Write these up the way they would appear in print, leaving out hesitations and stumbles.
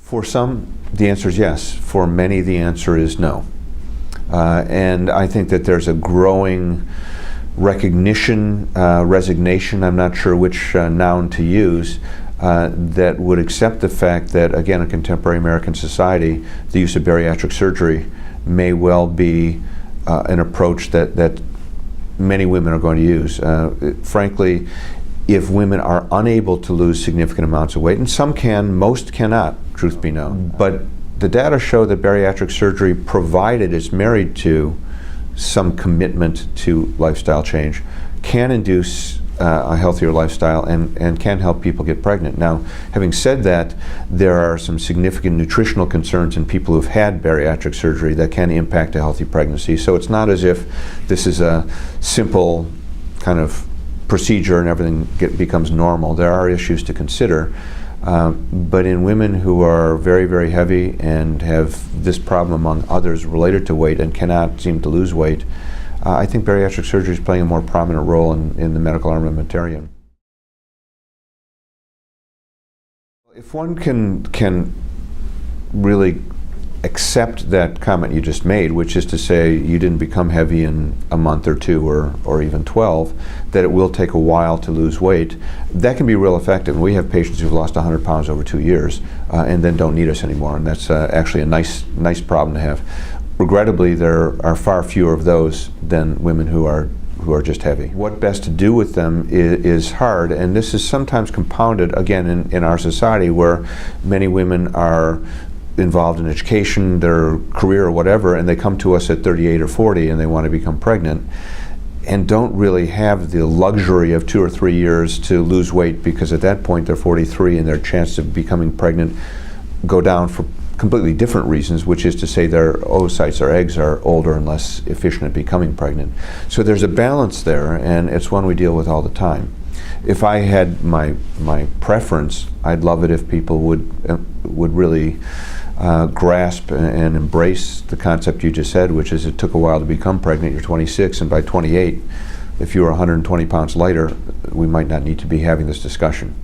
For some, the answer is yes. For many, the answer is no. And I think that there's a growing recognition, resignation, I'm not sure which noun to use, that would accept the fact that, again, in contemporary American society, the use of bariatric surgery may well be an approach that many women are going to use. Frankly, if women are unable to lose significant amounts of weight, and some can, most cannot, truth be known, but the data show that bariatric surgery, provided it's married to some commitment to lifestyle change, can induce a healthier lifestyle and can help people get pregnant. Now, having said that, there are some significant nutritional concerns in people who've had bariatric surgery that can impact a healthy pregnancy. So it's not as if this is a simple kind of procedure and everything becomes normal. There are issues to consider. But in women who are very, very heavy and have this problem among others related to weight and cannot seem to lose weight, I think bariatric surgery is playing a more prominent role in the medical armamentarium. If one can really accept that comment you just made, which is to say you didn't become heavy in a month or two or even 12, that it will take a while to lose weight, that can be real effective. We have patients who've lost 100 pounds over 2 years and then don't need us anymore, and that's actually a nice problem to have. Regrettably, there are far fewer of those than women who are just heavy. What best to do with them is hard, and this is sometimes compounded, again, in our society where many women are involved in education, their career or whatever, and they come to us at 38 or 40 and they want to become pregnant and don't really have the luxury of 2 or 3 years to lose weight, because at that point they're 43 and their chances of becoming pregnant go down for completely different reasons, which is to say their oocytes or eggs are older and less efficient at becoming pregnant. So there's a balance there, and it's one we deal with all the time. If I had my preference, I'd love it if people would really grasp and embrace the concept you just said, which is it took a while to become pregnant. You're 26, and by 28, if you were 120 pounds lighter, we might not need to be having this discussion.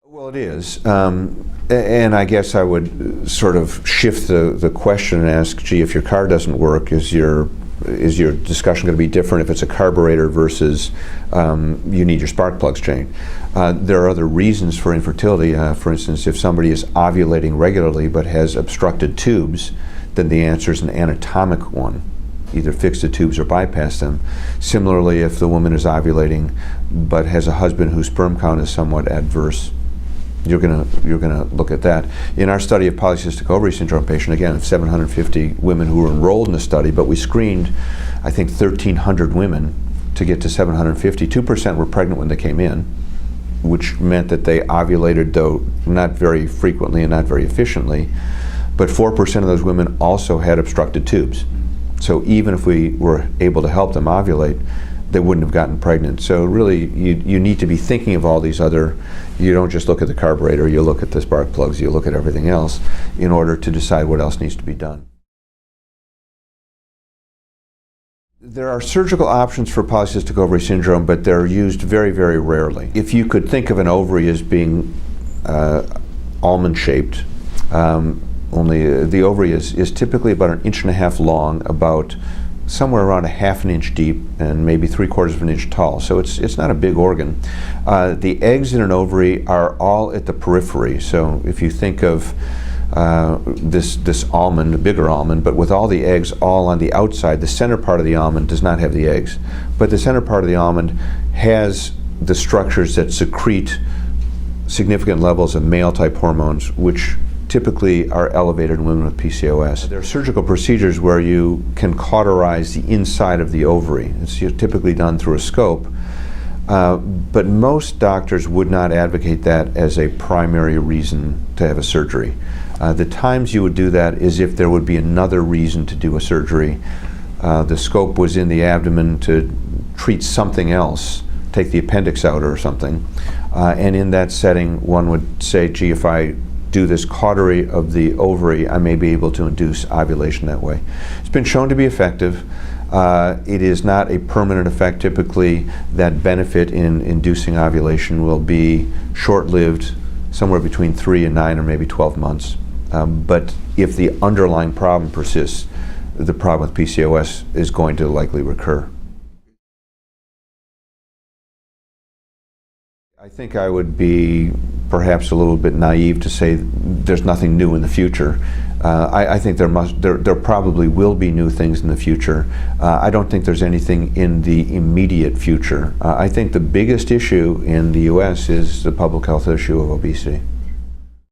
Well, it is, and I guess I would sort of shift the question and ask, gee, if your car doesn't work, is your discussion going to be different if it's a carburetor versus you need your spark plugs changed? There are other reasons for infertility. For instance, if somebody is ovulating regularly but has obstructed tubes, then the answer is an anatomic one. Either fix the tubes or bypass them. Similarly, if the woman is ovulating but has a husband whose sperm count is somewhat adverse, you're gonna look at that. In our study of polycystic ovary syndrome patient, again, 750 women who were enrolled in the study, but we screened, I think, 1,300 women to get to 750. 2% were pregnant when they came in, which meant that they ovulated, though not very frequently and not very efficiently. But 4% of those women also had obstructed tubes. So even if we were able to help them ovulate, they wouldn't have gotten pregnant. So really, you need to be thinking of all these other, you don't just look at the carburetor, you look at the spark plugs, you look at everything else in order to decide what else needs to be done. There are surgical options for polycystic ovary syndrome, but they're used very, very rarely. If you could think of an ovary as being almond-shaped, only the ovary is typically about 1.5 inches long, about somewhere around 1/2 inch deep, and maybe 3/4 of an inch tall. So it's not a big organ. The eggs in an ovary are all at the periphery. So if you think of this almond, a bigger almond, but with all the eggs all on the outside, the center part of the almond does not have the eggs. But the center part of the almond has the structures that secrete significant levels of male-type hormones, which typically are elevated in women with PCOS. There are surgical procedures where you can cauterize the inside of the ovary. It's typically done through a scope, but most doctors would not advocate that as a primary reason to have a surgery. The times you would do that is if there would be another reason to do a surgery. The scope was in the abdomen to treat something else, take the appendix out or something, and in that setting one would say, gee, if I do this cautery of the ovary, I may be able to induce ovulation that way. It's been shown to be effective. It is not a permanent effect. Typically, that benefit in inducing ovulation will be short-lived, somewhere between 3 and 9 or maybe 12 months. But if the underlying problem persists, the problem with PCOS is going to likely recur. I think I would be perhaps a little bit naive to say there's nothing new in the future. I think there probably will be new things in the future. I don't think there's anything in the immediate future. I think the biggest issue in the U.S. is the public health issue of obesity.